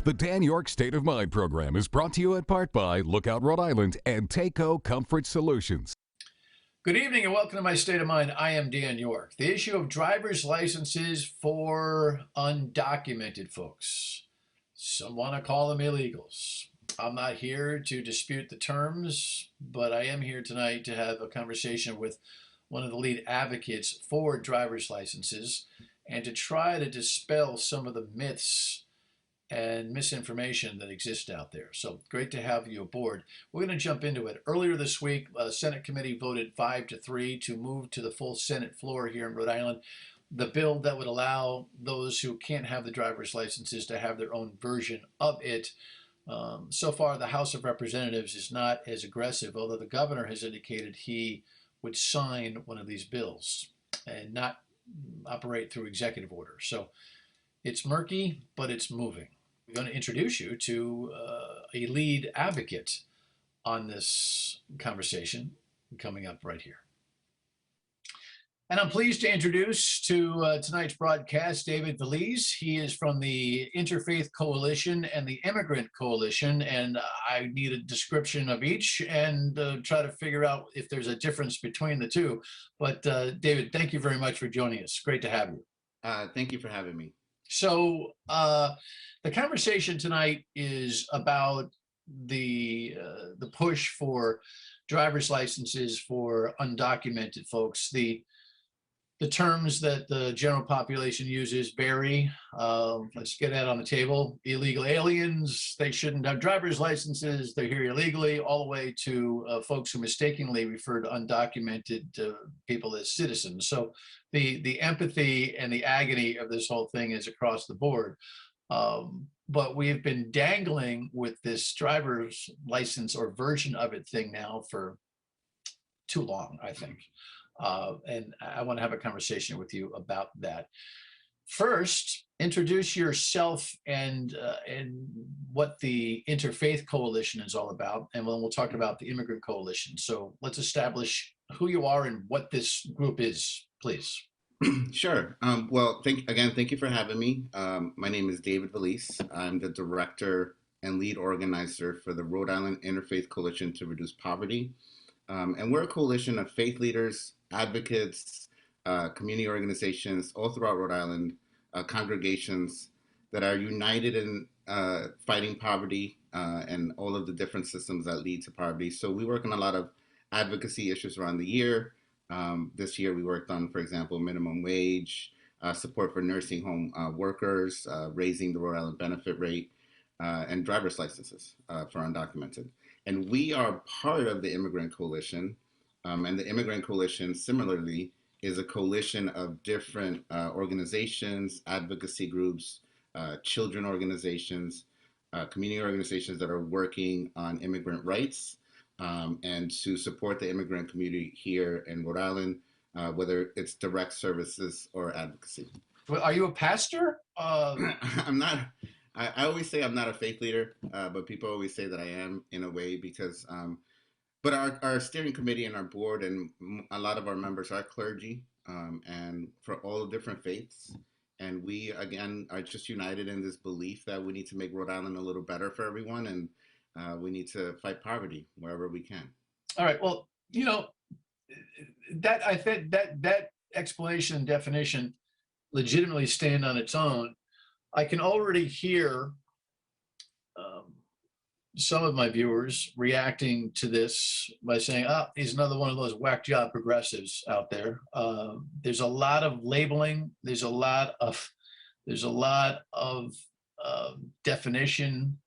The Dan York State of Mind program is brought to you in part by Lookout Rhode Island and Takeo Comfort Solutions. Good evening and welcome to my State of Mind. I am Dan York. The issue of driver's licenses for undocumented folks. Some want to call them illegals. I'm not here to dispute the terms, but I am here tonight to have a conversation with one of the lead advocates for driver's licenses and to try to dispel some of the myths and misinformation that exists out there. So great to have you aboard. We're going to jump into it. Earlier this week, a Senate committee voted 5-3 to move to the full Senate floor here in Rhode Island the bill that would allow those who can't have the driver's licenses to have their own version of it. So far, the House of Representatives is not as aggressive, although the governor has indicated he would sign one of these bills and not operate through executive order. So it's murky, but it's moving. I'm going to introduce you to a lead advocate on this conversation coming up right here. And I'm pleased to introduce to tonight's broadcast David Veliz. He is from the Interfaith Coalition and the Immigrant Coalition, and I need a description of each and try to figure out if there's a difference between the two. But David, thank you very much for joining us. Great to have you. Thank you for having me. So the conversation tonight is about the push for driver's licenses for undocumented folks. The terms that the general population uses vary. Let's get that on the table. Illegal aliens, they shouldn't have driver's licenses, they're here illegally, all the way to folks who mistakenly refer to undocumented people as citizens. So the empathy and the agony of this whole thing is across the board. But we've been dangling with this driver's license or version of it thing now for too long, I think. And I want to have a conversation with you about that. First, introduce yourself and what the Interfaith Coalition is all about, and then we'll talk about the Immigrant Coalition. So let's establish who you are and what this group is, please. Sure. Well, thank you for having me. My name is David Veliz. I'm the director and lead organizer for the Rhode Island Interfaith Coalition to Reduce Poverty. And we're a coalition of faith leaders, advocates, community organizations all throughout Rhode Island, congregations that are united in fighting poverty and all of the different systems that lead to poverty. So we work on a lot of advocacy issues around the year. This year we worked on, for example, minimum wage, support for nursing home workers, raising the Rhode Island benefit rate, and driver's licenses for undocumented. And we are part of the Immigrant Coalition. And the Immigrant Coalition, similarly, is a coalition of different organizations, advocacy groups, children organizations, community organizations that are working on immigrant rights and to support the immigrant community here in Rhode Island, whether it's direct services or advocacy. Well, are you a pastor? I'm not. I always say I'm not a faith leader, but people always say that I am in a way because, but our steering committee and our board and a lot of our members are clergy and for all the different faiths. And we, again, are just united in this belief that we need to make Rhode Island a little better for everyone. And we need to fight poverty wherever we can. All right. Well, you know, that I think that explanation and definition legitimately stand on its own. I can already hear some of my viewers reacting to this by saying, "Oh, he's another one of those whack job progressives out there." There's a lot of labeling. There's a lot of definition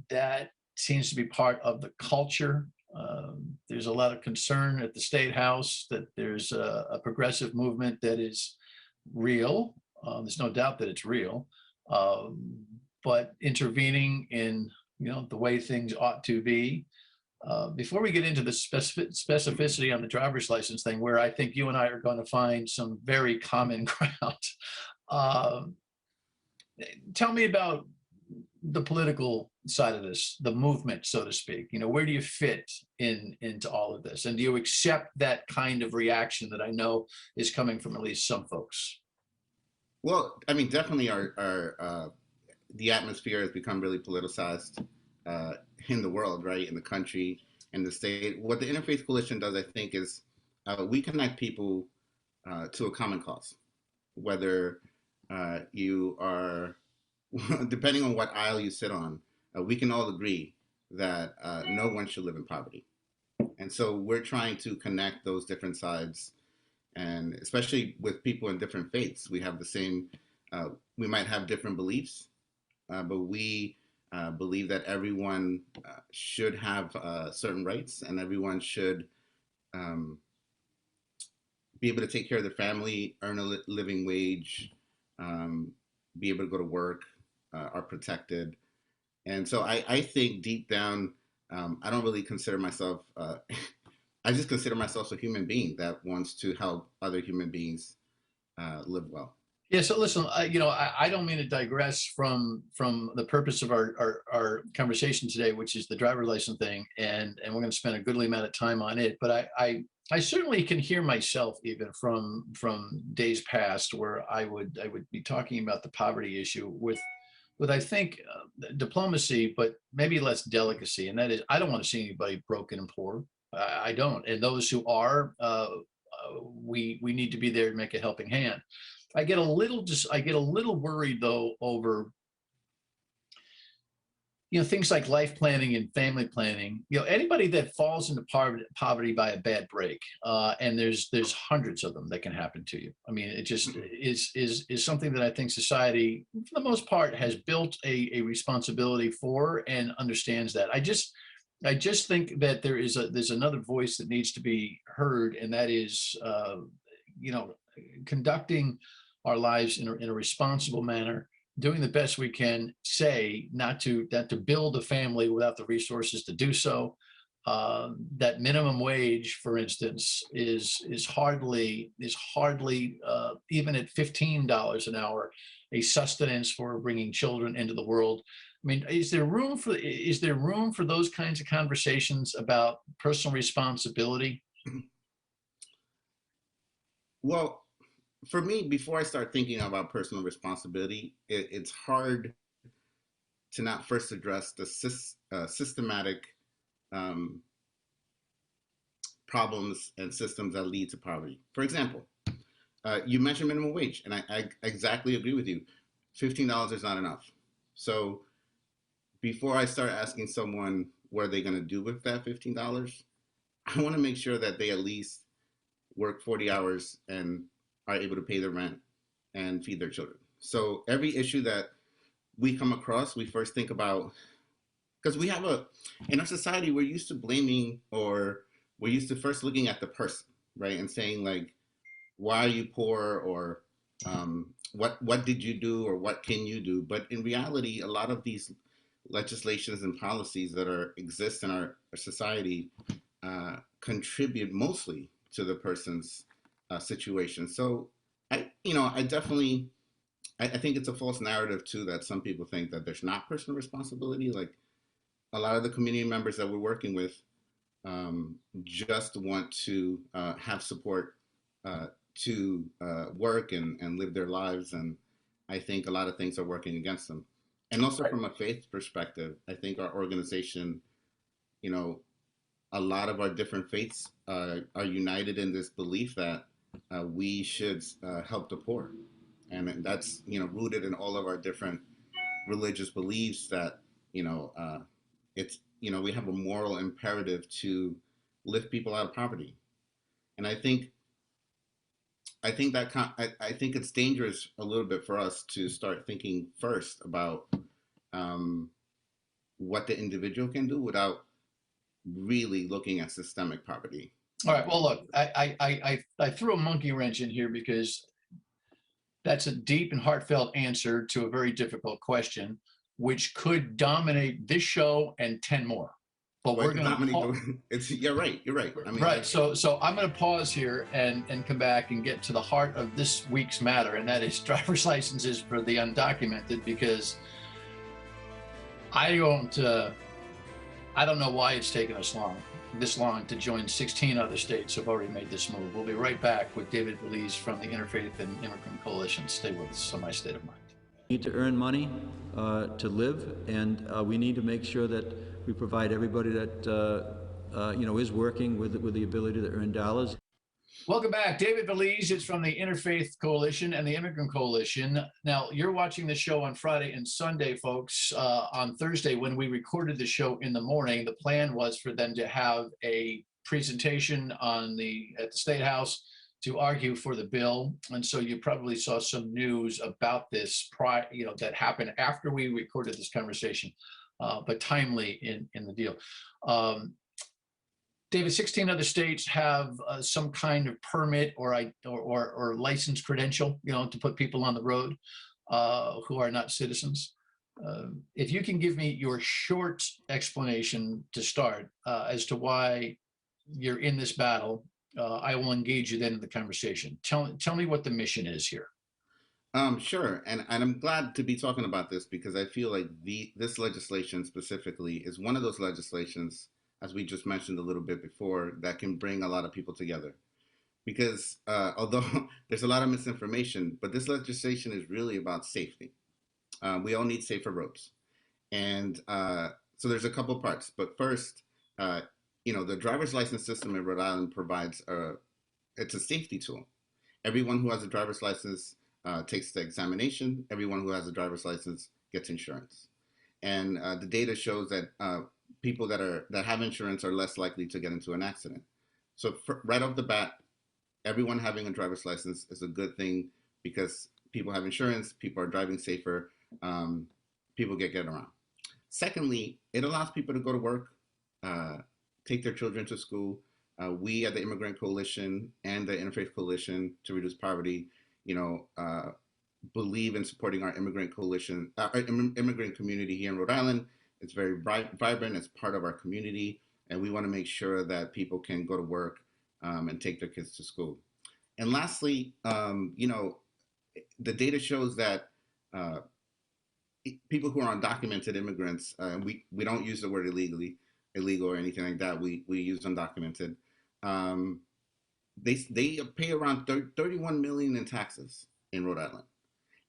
that seems to be part of the culture. There's a lot of concern at the State House that there's a progressive movement that is real. There's no doubt that it's real, but intervening in the way things ought to be. Before we get into the specificity on the driver's license thing, where I think you and I are going to find some very common ground, tell me about the political side of this, the movement, so to speak. Where do you fit into all of this, and do you accept that kind of reaction that I know is coming from at least some folks? Well, I mean, definitely our the atmosphere has become really politicized in the world, right, in the country, in the state. What the Interfaith Coalition does, I think, is we connect people to a common cause, whether you are, depending on what aisle you sit on, we can all agree that no one should live in poverty. And so we're trying to connect those different sides, and especially with people in different faiths. We have the same, we might have different beliefs, but we believe that everyone should have certain rights, and everyone should um, be able to take care of their family, earn a living wage, be able to go to work, are protected. And so I think deep down, I don't really consider myself, I just consider myself a human being that wants to help other human beings live well. Yeah, so listen, I don't mean to digress from the purpose of our conversation today, which is the driver's license thing, and we're going to spend a goodly amount of time on it. But I certainly can hear myself even from days past where I would be talking about the poverty issue with I think diplomacy, but maybe less delicacy, and that is I don't want to see anybody broken and poor. I don't, and those who are, we need to be there to make a helping hand. I get a little worried though over things like life planning and family planning. Anybody that falls into poverty by a bad break, and there's hundreds of them that can happen to you. I mean, it just is something that I think society, for the most part, has built a responsibility for and understands that. I just think that there's another voice that needs to be heard, and that is conducting our lives in a responsible manner, doing the best we can, not to build a family without the resources to do so. That minimum wage, for instance, is hardly even at $15 an hour, a sustenance for bringing children into the world. I mean, is there room for those kinds of conversations about personal responsibility? Well, for me, before I start thinking about personal responsibility, it's hard to not first address the systematic um, problems and systems that lead to poverty. For example, you mentioned minimum wage, and I exactly agree with you. $15 is not enough. So before I start asking someone what are they going to do with that $15, I want to make sure that they at least work 40 hours and are able to pay their rent and feed their children. So every issue that we come across, we first think about, because in our society, we're used to blaming, or we're used to first looking at the person, right? And saying like, why are you poor? Or what did you do? Or what can you do? But in reality, a lot of these legislations and policies that exist in our society contribute mostly to the person's situation. So I definitely, I think it's a false narrative too that some people think that there's not personal responsibility. Like a lot of the community members that we're working with just want to have support to work and live their lives. And I think a lot of things are working against them. And also from a faith perspective, I think our organization, a lot of our different faiths are united in this belief that we should help the poor. And that's, rooted in all of our different religious beliefs that, it's, we have a moral imperative to lift people out of poverty. And I think it's dangerous a little bit for us to start thinking first about what the individual can do without really looking at systemic poverty. All right. Well, look, I threw a monkey wrench in here because that's a deep and heartfelt answer to a very difficult question, which could dominate this show and 10 more. But we're going to. You're right. I mean, right. So I'm going to pause here and come back and get to the heart of this week's matter, and that is driver's licenses for the undocumented, because I don't know why it's taken us this long to join 16 other states who have already made this move. We'll be right back with David Veliz from the Interfaith and Immigrant Coalition. Stay with us on My State of Mind. Need to earn money? to live, and we need to make sure that we provide everybody that is working with the ability to earn dollars. Welcome back. David Veliz is from the Interfaith Coalition and the Immigrant Coalition. Now, you're watching the show on Friday and Sunday, folks. On Thursday, when we recorded the show in the morning, the plan was for them to have a presentation at the State House to argue for the bill. And so you probably saw some news about this that happened after we recorded this conversation, but timely in the deal. David, 16 other states have some kind of permit or license credential, to put people on the road who are not citizens. If you can give me your short explanation to start as to why you're in this battle, I will engage you then in the conversation. Tell me what the mission is here. Sure, and I'm glad to be talking about this because I feel like this legislation specifically is one of those legislations, as we just mentioned a little bit before, that can bring a lot of people together. Because although there's a lot of misinformation, but this legislation is really about safety. We all need safer roads. And so there's a couple parts. But first, the driver's license system in Rhode Island provides it's a safety tool. Everyone who has a driver's license takes the examination. Everyone who has a driver's license gets insurance. And the data shows that people that have insurance are less likely to get into an accident. So right off the bat, everyone having a driver's license is a good thing because people have insurance, people are driving safer, people get around. Secondly, it allows people to go to work, take their children to school. We at the Immigrant Coalition and the Interfaith Coalition to Reduce Poverty, believe in supporting our immigrant coalition, immigrant community here in Rhode Island. It's very vibrant. It's part of our community, and we want to make sure that people can go to work and take their kids to school. And lastly, the data shows that people who are undocumented immigrants, we don't use the word illegal or anything like that. We use undocumented. They pay around 31 million in taxes in Rhode Island,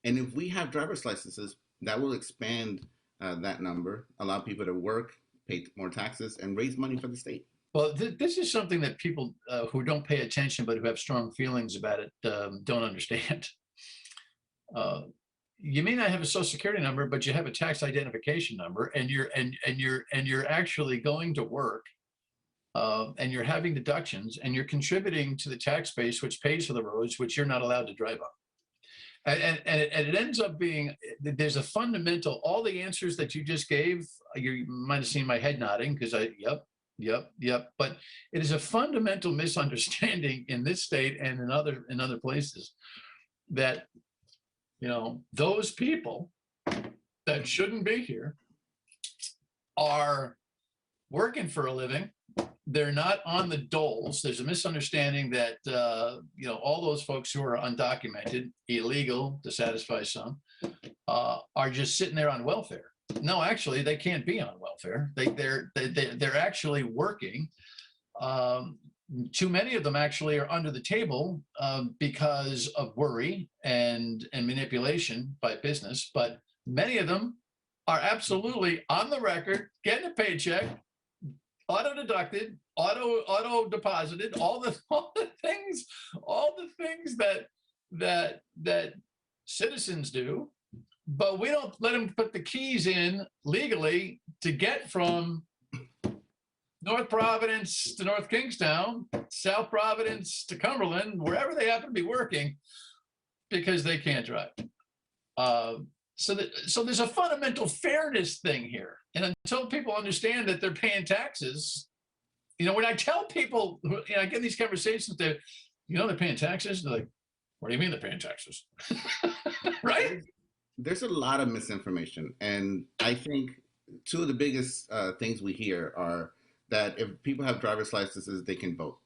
and if we have driver's licenses, that will expand that number, allow people to work, pay more taxes, and raise money for the state. Well, this is something that people who don't pay attention but who have strong feelings about it don't understand. You may not have a social security number, but you have a tax identification number, and you're actually going to work, and you're having deductions, and you're contributing to the tax base, which pays for the roads, which you're not allowed to drive on. And it ends up being, there's a fundamental, all the answers that you just gave, you might have seen my head nodding because yep. But it is a fundamental misunderstanding in this state and in other places that, those people that shouldn't be here are working for a living. They're not on the doles. There's a misunderstanding that, all those folks who are undocumented, illegal to satisfy some, are just sitting there on welfare. No, actually, they can't be on welfare. They're actually working. Too many of them actually are under the table because of worry and manipulation by business. But many of them are absolutely on the record, getting a paycheck, auto deducted, auto deposited, all the things that citizens do, but we don't let them put the keys in legally to get from North Providence to North Kingstown, South Providence to Cumberland, wherever they happen to be working, because they can't drive. So there's a fundamental fairness thing here. And until people understand that they're paying taxes, when I tell people, I get these conversations that, they're paying taxes, they're like, what do you mean they're paying taxes? Right? There's a lot of misinformation. And I think two of the biggest things we hear are that if people have driver's licenses, they can vote.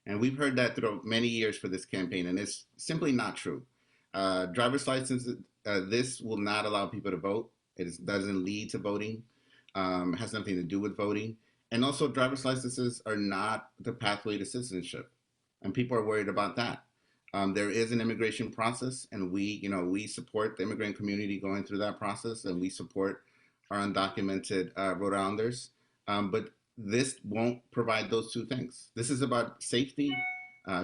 And we've heard that through many years for this campaign, and it's simply not true. Driver's licenses, this will not allow people to vote. It doesn't lead to voting, has nothing to do with voting. And also driver's licenses are not the pathway to citizenship. And people are worried about that. There is an immigration process, and we support the immigrant community going through that process, and we support our undocumented Rhode Islanders. But this won't provide those two things. This is about safety,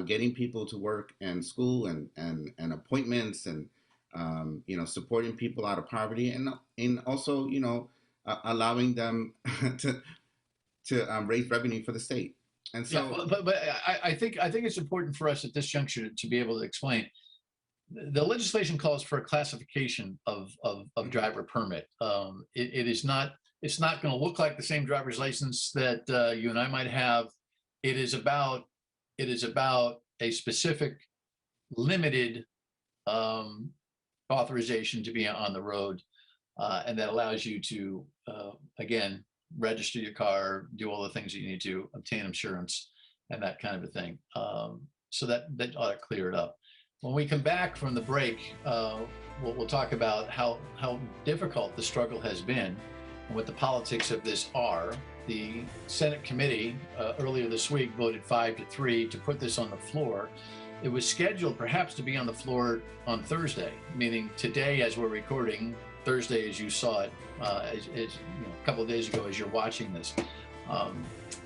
getting people to work and school and appointments, and supporting people out of poverty, and also allowing them to raise revenue for the state. And Yeah, so, but I think it's important for us at this juncture to be able to explain. The legislation calls for a classification of driver permit. It is not. It's not going to look like the same driver's license that you and I might have. It is about. It is about a specific, limited authorization to be on the road, and that allows you to again register your car, do all the things that you need to, obtain insurance, and that kind of a thing. So that ought to clear it up. When we come back from the break, we'll talk about how difficult the struggle has been and what the politics of this are. The Senate committee earlier this week voted 5-3 to put this on the floor. It was scheduled perhaps to be on the floor on Thursday, meaning today as we're recording, Thursday as you saw it, a couple of days ago as you're watching this.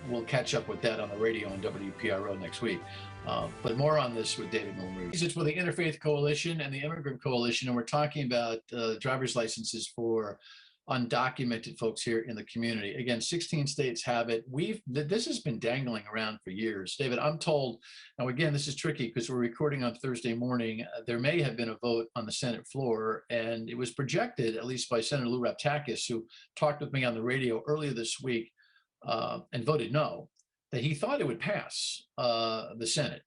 We'll catch up with that on the radio on WPRO next week. But more on this with David Milroy. It's with the Interfaith Coalition and the Immigrant Coalition, and we're talking about driver's licenses for undocumented folks here in the community. Again, 16 states have it. This has been dangling around for years. David, I'm told, now again, this is tricky because we're recording on Thursday morning. There may have been a vote on the Senate floor, and it was projected, at least by Senator Lou Raptakis, who talked with me on the radio earlier this week and voted no, that he thought it would pass the Senate.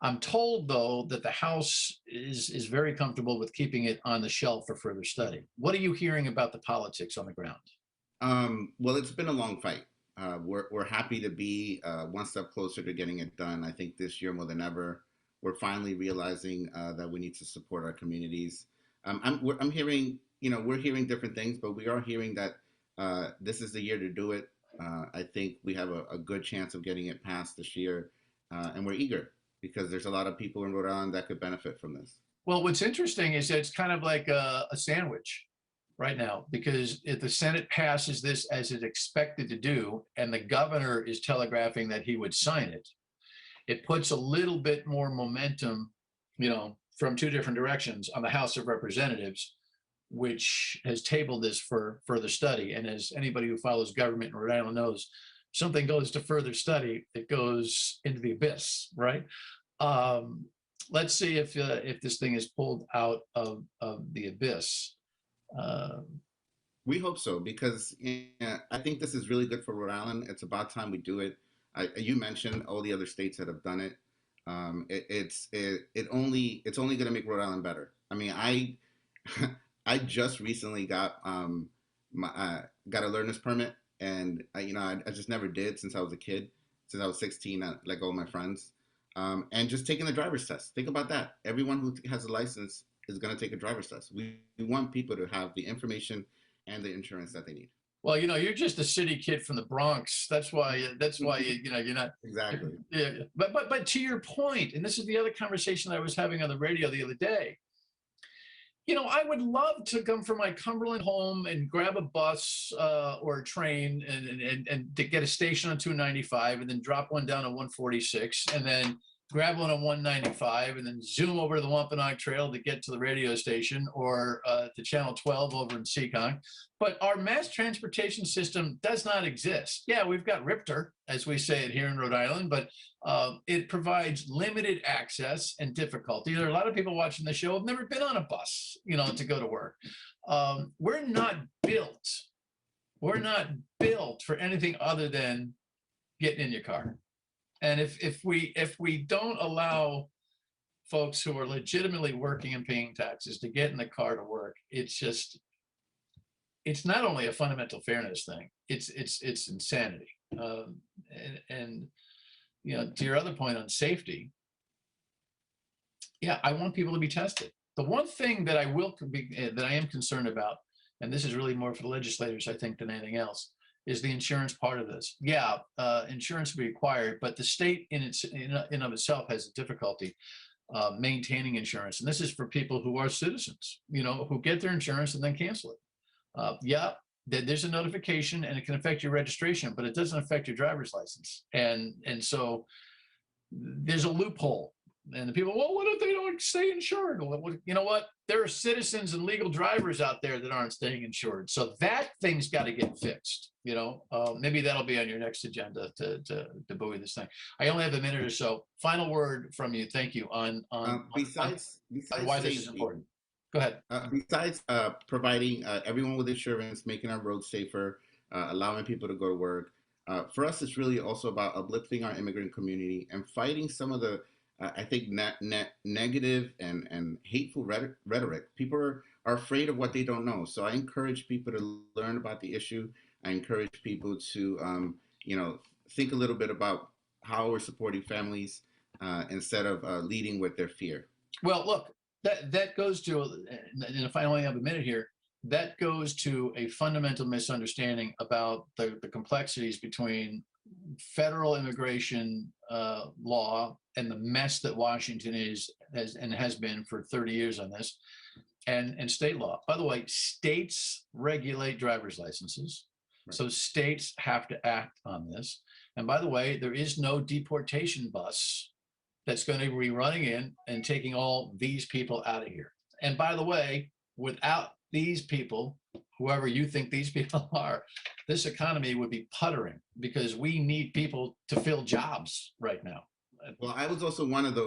I'm told, though, that the House is very comfortable with keeping it on the shelf for further study. What are you hearing about the politics on the ground? Well, it's been a long fight. We're happy to be one step closer to getting it done. I think this year more than ever, we're finally realizing that we need to support our communities. I'm hearing, we're hearing different things, but we are hearing that this is the year to do it. I think we have a good chance of getting it passed this year, and we're eager, because there's a lot of people in Rhode Island that could benefit from this. Well, what's interesting is that it's kind of like a sandwich right now, because if the Senate passes this as it's expected to do, and the governor is telegraphing that he would sign it, it puts a little bit more momentum, from two different directions on the House of Representatives, which has tabled this for further study. And as anybody who follows government in Rhode Island knows, something goes to further study, it goes into the abyss, right? Let's see if this thing is pulled out of the abyss. We hope so, because I think this is really good for Rhode Island. It's about time we do it. You mentioned all the other states that have done it. It's only going to make Rhode Island better. I mean, I just recently got got a learner's permit. And I just never did since I was a kid, since I was 16, like all my friends. And just taking the driver's test. Think about that. Everyone who has a license is going to take a driver's test. We want people to have the information and the insurance that they need. Well, you're just a city kid from the Bronx. That's why you're not Exactly. Yeah. But to your point, and this is the other conversation that I was having on the radio the other day. I would love to come from my Cumberland home and grab a bus or a train and to get a station on 295, and then drop one down on 146, and then grab one on 195, and then zoom over to the Wampanoag Trail to get to the radio station, or to Channel 12 over in Seekonk. But our mass transportation system does not exist. Yeah, we've got RIPTR, as we say it here in Rhode Island, but it provides limited access and difficulty. There are a lot of people watching the show who have never been on a bus, to go to work. We're not built for anything other than getting in your car. And if we don't allow folks who are legitimately working and paying taxes to get in the car to work, it's not only a fundamental fairness thing, it's insanity. And to your other point on safety, yeah, I want people to be tested. The one thing that I am concerned about, and this is really more for the legislators, I think, than anything else, is the insurance part of this. Yeah, insurance will be required, but the state in of itself has a difficulty. maintaining insurance. And this is for people who are citizens, who get their insurance and then cancel it. Yeah, there's a notification and it can affect your registration, but it doesn't affect your driver's license. And so there's a loophole. And the people, well, what if they don't stay insured? Well, you know what? There are citizens and legal drivers out there that aren't staying insured. So that thing's got to get fixed. Maybe that'll be on your next agenda to buoy this thing. I only have a minute or so. Final word from you. Thank you on besides why safety, this is important. Go ahead. Besides providing everyone with insurance, making our roads safer, allowing people to go to work, for us, it's really also about uplifting our immigrant community and fighting some of the, I think, negative and hateful rhetoric. People are afraid of what they don't know. So I encourage people to learn about the issue. I encourage people to, think a little bit about how we're supporting families instead of leading with their fear. Well, look, that goes to, and if I only have a minute here, that goes to a fundamental misunderstanding about the complexities between federal immigration law and the mess that Washington has been for 30 years on this, and state law. By the way, states regulate driver's licenses. Right. So states have to act on this. And by the way, there is no deportation bus that's going to be running in and taking all these people out of here. And by the way, without these people, whoever you think these people are, this economy would be puttering because we need people to fill jobs right now. Well, I was also one of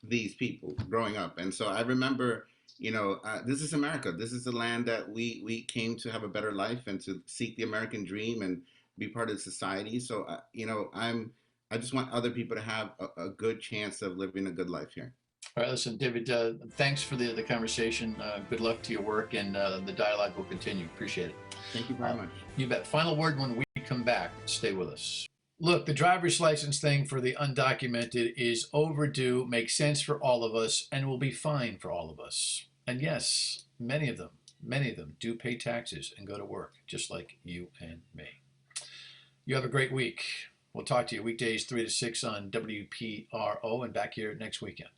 these people growing up. And so I remember, this is America. This is the land that we came to have a better life and to seek the American dream and be part of society. So, I just want other people to have a good chance of living a good life here. All right, listen, David, thanks for the conversation. Good luck to your work, and the dialogue will continue. Appreciate it. Thank you very much. You bet. Final word when we come back. Stay with us. Look, the driver's license thing for the undocumented is overdue, makes sense for all of us, and will be fine for all of us. And yes, many of them do pay taxes and go to work, just like you and me. You have a great week. We'll talk to you weekdays 3 to 6 on WPRO and back here next weekend.